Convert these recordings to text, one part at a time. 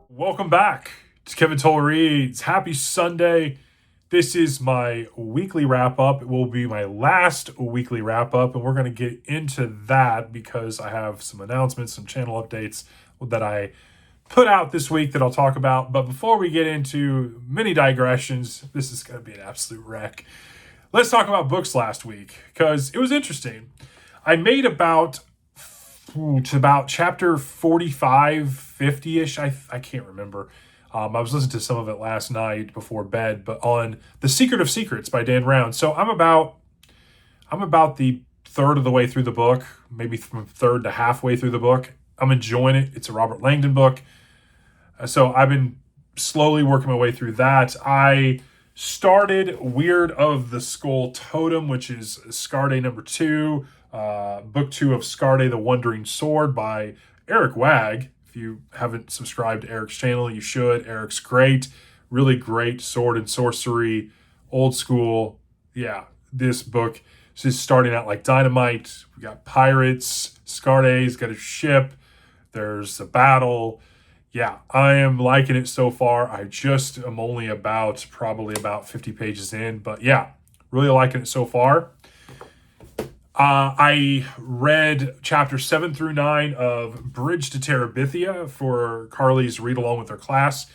Welcome back to Kevin Toll Reads. Happy Sunday. This is my weekly wrap-up. It will be my last weekly wrap-up, and we're going to get into that because I have some announcements, some channel updates that I put out this week that I'll talk about. But before we get into many digressions, this is going to be an absolute wreck. Let's talk about books last week because it was interesting. I made about chapter 45, 50-ish. I can't remember. I was listening to some of it last night before bed, but on The Secret of Secrets by Dan Brown. So I'm about the third of the way through the book, maybe from third to halfway through the book. I'm enjoying it. It's a Robert Langdon book. So I've been slowly working my way through that. I started Weird of the Skull Totem, which is Scarde number 2, book 2 of Scarde the Wandering Sword by Eric Wag. If you haven't subscribed to Eric's channel, you should. Eric's great, really great sword and sorcery, old school. Yeah, this book is just starting out like dynamite. We got pirates, Scarde's got a ship, there's a battle. Yeah, I am liking it so far. I just am only probably about 50 pages in, but yeah, really liking it so far. I read chapters 7 through 9 of Bridge to Terabithia for Carly's read along with her class.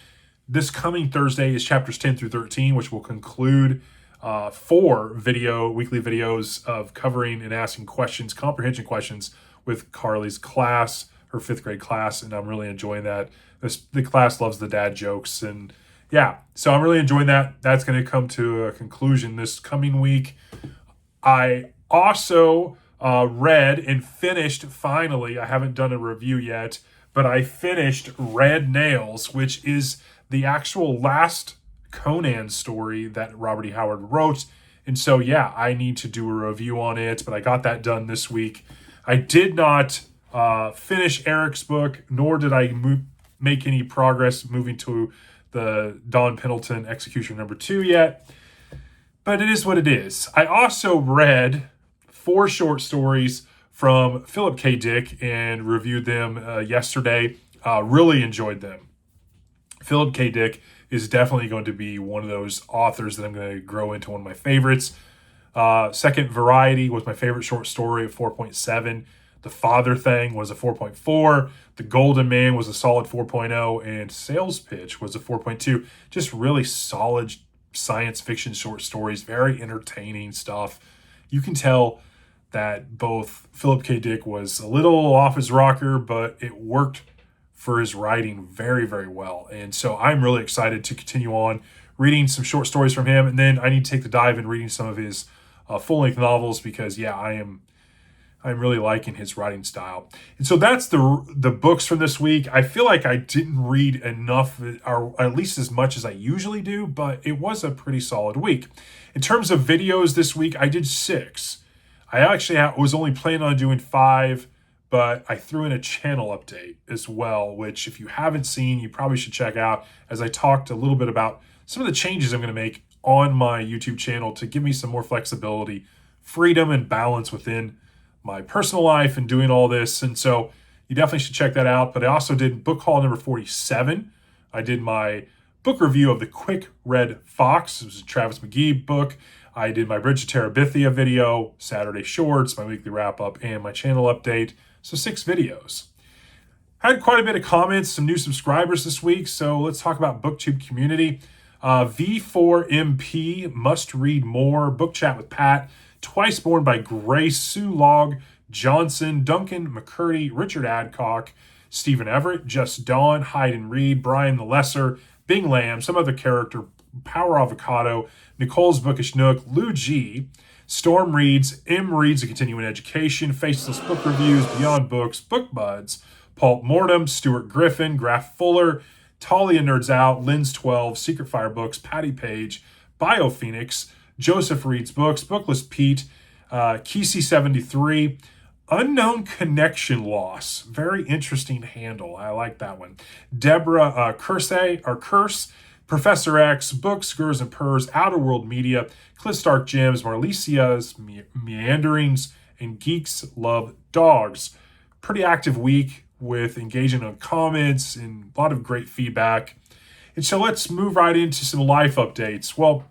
This coming Thursday is chapters 10 through 13, which will conclude 4 weekly videos of covering and asking questions, comprehension questions with Carly's class, her 5th grade class, and I'm really enjoying that. The class loves the dad jokes, and yeah, so I'm really enjoying that. That's going to come to a conclusion this coming week. I also read and finished, finally, I haven't done a review yet, but I finished Red Nails, which is the actual last Conan story that Robert E. Howard wrote. And so, yeah, I need to do a review on it, but I got that done this week. I did not finish Eric's book, nor did I make any progress moving to the Don Pendleton Execution number 2 yet. But it is what it is. I also read 4 short stories from Philip K. Dick and reviewed them yesterday. Really enjoyed them. Philip K. Dick is definitely going to be one of those authors that I'm going to grow into one of my favorites. Second Variety was my favorite short story at 4.7. The Father Thing was a 4.4. The Golden Man was a solid 4.0. And Sales Pitch was a 4.2. Just really solid science fiction short stories, very entertaining stuff. You can tell that both Philip K. Dick was a little off his rocker, but it worked for his writing very, very well. And so I'm really excited to continue on reading some short stories from him. And then I need to take the dive in reading some of his full-length novels because, yeah, I'm really liking his writing style. And so that's the books from this week. I feel like I didn't read enough, or at least as much as I usually do, but it was a pretty solid week. In terms of videos this week, I did 6. I actually was only planning on doing 5, but I threw in a channel update as well, which if you haven't seen, you probably should check out, as I talked a little bit about some of the changes I'm going to make on my YouTube channel to give me some more flexibility, freedom, and balance within my personal life and doing all this. And so you definitely should check that out. But I also did book haul number 47. I did my book review of The Quick Red Fox. It was a Travis McGee book. I did my Bridge to Terabithia video, Saturday Shorts, my weekly wrap-up, and my channel update. So 6 videos. I had quite a bit of comments, some new subscribers this week. So let's talk about BookTube Community. V4MP, Must Read More, Book Chat with Pat, Twice Born by Grace, Sue Log, Johnson, Duncan McCurdy, Richard Adcock, Stephen Everett, Just Dawn, Hyde and Reed, Brian the Lesser, Bing Lamb, some other character, Power Avocado, Nicole's Bookish Nook, Lou G, Storm Reads, M Reads, A Continuing Education, Faceless Book Reviews, Beyond Books, Book Buds, Pulp Mortem, Stuart Griffin, Graf Fuller, Talia Nerds Out, Lynn's 12, Secret Fire Books, Patty Page, Bio Phoenix, Joseph Reads Books, Bookless Pete, Kesey 73, Unknown Connection Loss. Very interesting handle. I like that one. Deborah Curse, Professor X, Books, Gurs and Purrs, Outer World Media, Cliff Stark Gems, Marlicia's Meanderings, and Geeks Love Dogs. Pretty active week with engaging on comments and a lot of great feedback. And so let's move right into some life updates. Well,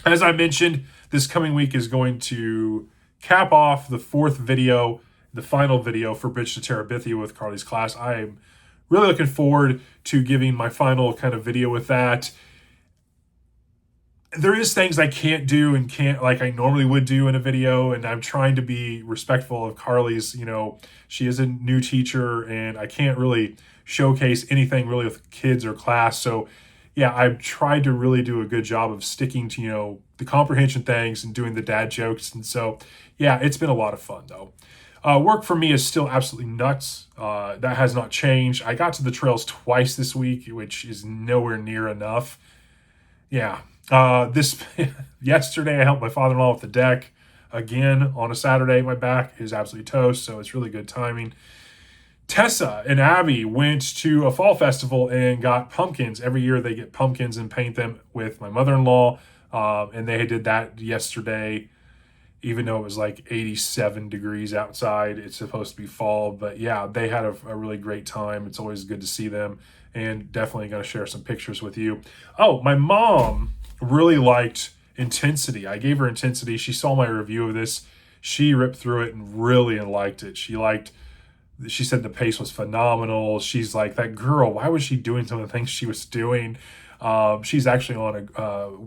as I mentioned, this coming week is going to cap off the fourth video, the final video for Bridge to Terabithia with Carly's class. I am really looking forward to giving my final kind of video with that. There is things I can't do and can't like I normally would do in a video, and I'm trying to be respectful of Carly's. She is a new teacher, and I can't really showcase anything really with kids or class. So yeah, I've tried to really do a good job of sticking to, the comprehension things and doing the dad jokes. And so yeah, it's been a lot of fun though. Work for me is still absolutely nuts. That has not changed. I got to the trails twice this week, which is nowhere near enough. Yeah. Yesterday I helped my father-in-law with the deck again on a Saturday. My back is absolutely toast, so it's really good timing. Tessa and Abby went to a fall festival and got pumpkins. Every year they get pumpkins and paint them with my mother-in-law, and they did that yesterday. Even though it was like 87 degrees outside, it's supposed to be fall. But yeah, they had a really great time. It's always good to see them, and definitely going to share some pictures with you. Oh, my mom really liked Intensity. I gave her Intensity. She saw my review of this. She ripped through it and really liked it. She said the pace was phenomenal. She's like, that girl, why was she doing some of the things she was doing? She's actually on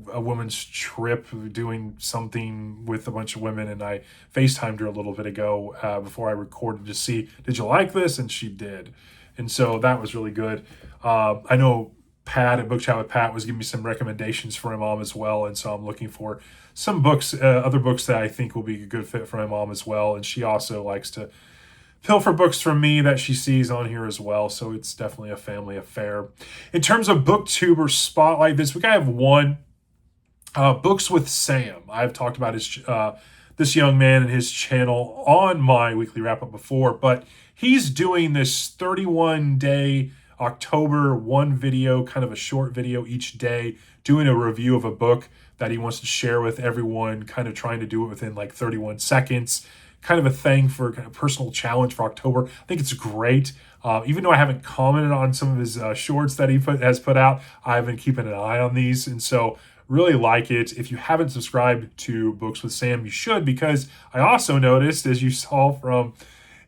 a women's trip doing something with a bunch of women, and I FaceTimed her a little bit ago before I recorded to see, did you like this? And she did. And so that was really good. I know Pat at Book Chat with Pat was giving me some recommendations for my mom as well, and so I'm looking for some books, other books that I think will be a good fit for my mom as well. And she also likes to pilfer books from me that she sees on here as well, so it's definitely a family affair. In terms of BookTuber Spotlight this week, I have one, Books with Sam. I've talked about this young man and his channel on my weekly wrap-up before, but he's doing this 31-day October one video, kind of a short video each day, doing a review of a book that he wants to share with everyone, kind of trying to do it within like 31 seconds. Kind of a thing for kind of personal challenge for October. I think it's great. Even though I haven't commented on some of his shorts that he has put out, I've been keeping an eye on these, and so really like it. If you haven't subscribed to Books with Sam, you should, because I also noticed, as you saw from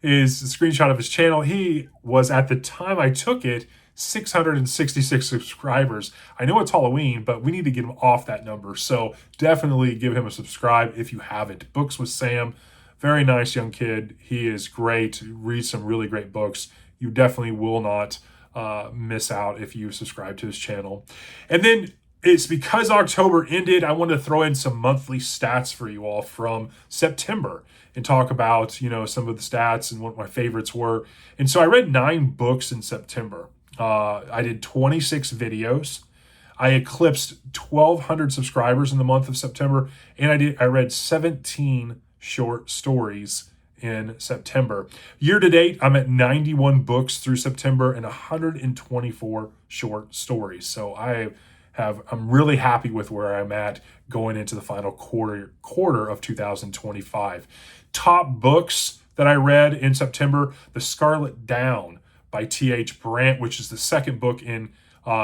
his screenshot of his channel, he was, at the time I took it, 666 subscribers. I know it's Halloween, but we need to get him off that number. So definitely give him a subscribe if you haven't. Books with Sam. Very nice young kid. He is great. Reads some really great books. You definitely will not miss out if you subscribe to his channel. And then it's because October ended, I wanted to throw in some monthly stats for you all from September and talk about, some of the stats and what my favorites were. And so I read 9 books in September. I did 26 videos. I eclipsed 1,200 subscribers in the month of September, and I read 17 short stories in September. Year to date, I'm at 91 books through September and 124 short stories. So I'm really happy with where I'm at going into the final quarter of 2025. Top books that I read in September: The Scarlet Down by T.H. Brandt, which is the second book in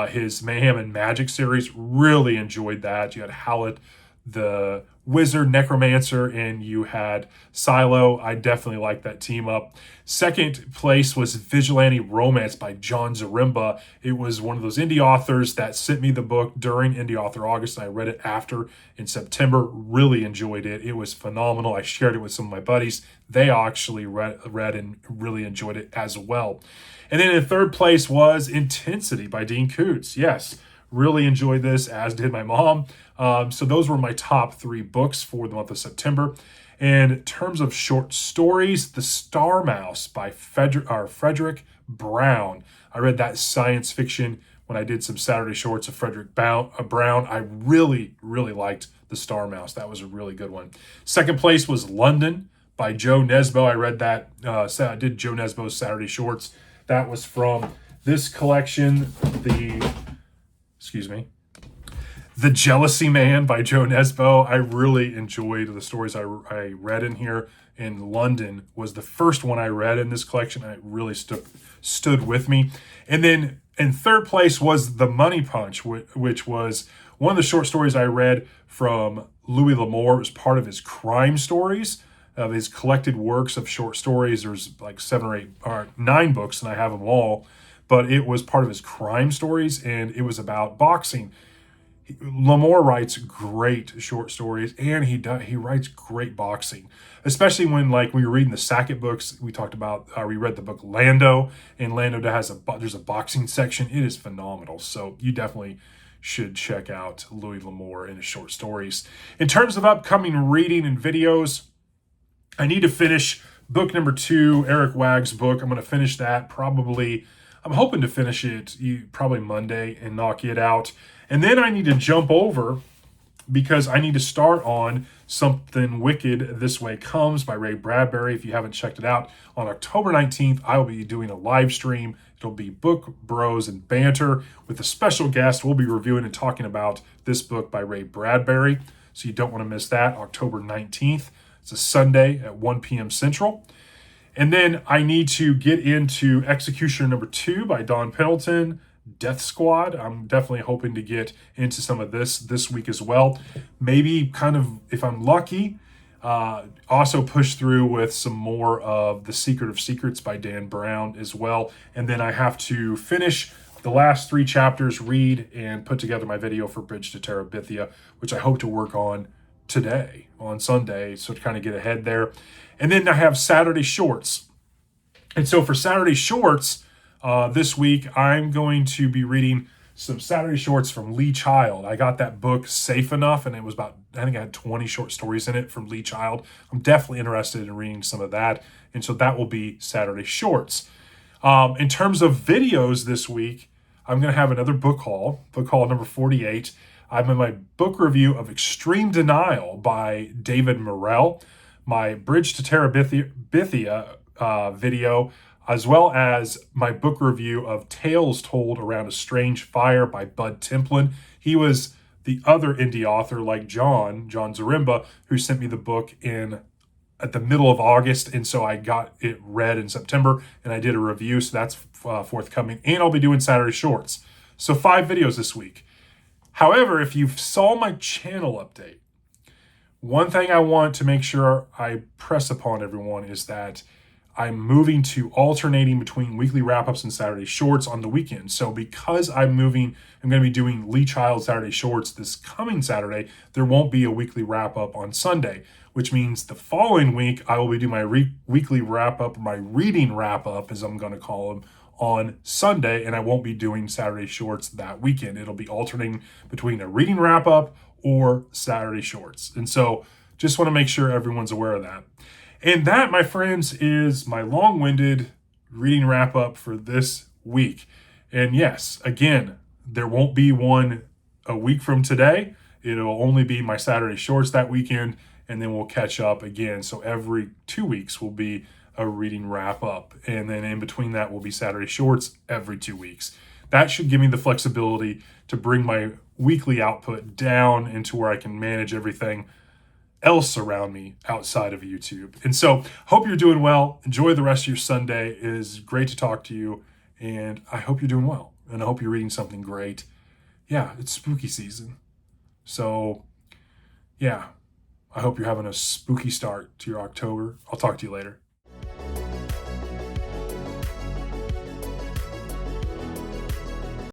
his Mayhem and Magic series. Really enjoyed that. You had Howlett the Wizard Necromancer, and you had Silo. I definitely like that team up. Second place was Vigilante Romance by John Zaremba. It was one of those indie authors that sent me the book during Indie Author August, and I read it after in September. Really enjoyed it. It was phenomenal. I shared it with some of my buddies. They actually read and really enjoyed it as well. And then in third place was Intensity by Dean Koontz. Yes, really enjoyed this, as did my mom. So those were my top 3 books for the month of September. And in terms of short stories, The Star Mouse by Frederick Brown. I read that science fiction when I did some Saturday shorts of Frederick Brown. I really, really liked The Star Mouse. That was a really good one. Second place was London by Joe Nesbo. I read that. I did Joe Nesbo's Saturday shorts. That was from this collection, The Jealousy Man by Joe Nesbo. I really enjoyed the stories I read in here. In London was the first one I read in this collection. It really stood with me. And then in third place was The Money Punch, which was one of the short stories I read from Louis L'Amour. It was part of his crime stories, of his collected works of short stories. There's like 7 or 8 or 9 books, and I have them all. But it was part of his crime stories, and it was about boxing. L'Amour writes great short stories, and he writes great boxing, especially when, like, we were reading the Sackett books. We talked about we read the book Lando, and Lando there's a boxing section. It is phenomenal. So you definitely should check out Louis L'Amour and his short stories. In terms of upcoming reading and videos, I need to finish book number 2, Eric Wagg's book. I'm going to finish that probably. I'm hoping to finish it probably Monday and knock it out. And then I need to jump over because I need to start on Something Wicked This Way Comes by Ray Bradbury. If you haven't checked it out, on October 19th, I will be doing a live stream. It'll be Book Bros and Banter with a special guest. We'll be reviewing and talking about this book by Ray Bradbury. So you don't want to miss that, October 19th. It's a Sunday at 1 p.m. Central. And then I need to get into Executioner number 2 by Don Pendleton, Death Squad. I'm definitely hoping to get into some of this week as well. Maybe kind of, if I'm lucky, also push through with some more of The Secret of Secrets by Dan Brown as well. And then I have to finish the last 3 chapters, read, and put together my video for Bridge to Terabithia, which I hope to work on today, on Sunday, so to kind of get ahead there. And then I have Saturday Shorts. And so for Saturday Shorts, this week, I'm going to be reading some Saturday Shorts from Lee Child. I got that book Safe Enough, and it was about, I think I had 20 short stories in it from Lee Child. I'm definitely interested in reading some of that. And so that will be Saturday Shorts. In terms of videos this week, I'm going to have another book haul number 48. I'm in my book review of Extreme Denial by David Morrell, my Bridge to Terabithia video, as well as my book review of Tales Told Around a Strange Fire by Bud Templin. He was the other indie author like John Zaremba, who sent me the book at the middle of August, and so I got it read in September, and I did a review, so that's forthcoming. And I'll be doing Saturday Shorts. So 5 videos this week. However, if you saw my channel update, one thing I want to make sure I press upon everyone is that I'm moving to alternating between weekly wrap-ups and Saturday Shorts on the weekend. So because I'm going to be doing Lee Child Saturday Shorts this coming Saturday, there won't be a weekly wrap-up on Sunday, which means the following week, I will be doing my weekly wrap-up, my reading wrap-up, as I'm going to call them, on Sunday, and I won't be doing Saturday Shorts that weekend. It'll be alternating between a reading wrap-up or Saturday Shorts. And so just want to make sure everyone's aware of that. And that, my friends, is my long-winded reading wrap-up for this week. And yes, again, there won't be one a week from today. It'll only be my Saturday Shorts that weekend, and then we'll catch up again. So every 2 weeks will be a reading wrap-up. And then in between that will be Saturday Shorts every 2 weeks. That should give me the flexibility to bring my weekly output down into where I can manage everything else around me outside of YouTube. And so hope you're doing well. Enjoy the rest of your Sunday. It is great to talk to you, and I hope you're doing well, and I hope you're reading something great. Yeah, it's spooky season. So yeah, I hope you're having a spooky start to your October. I'll talk to you later.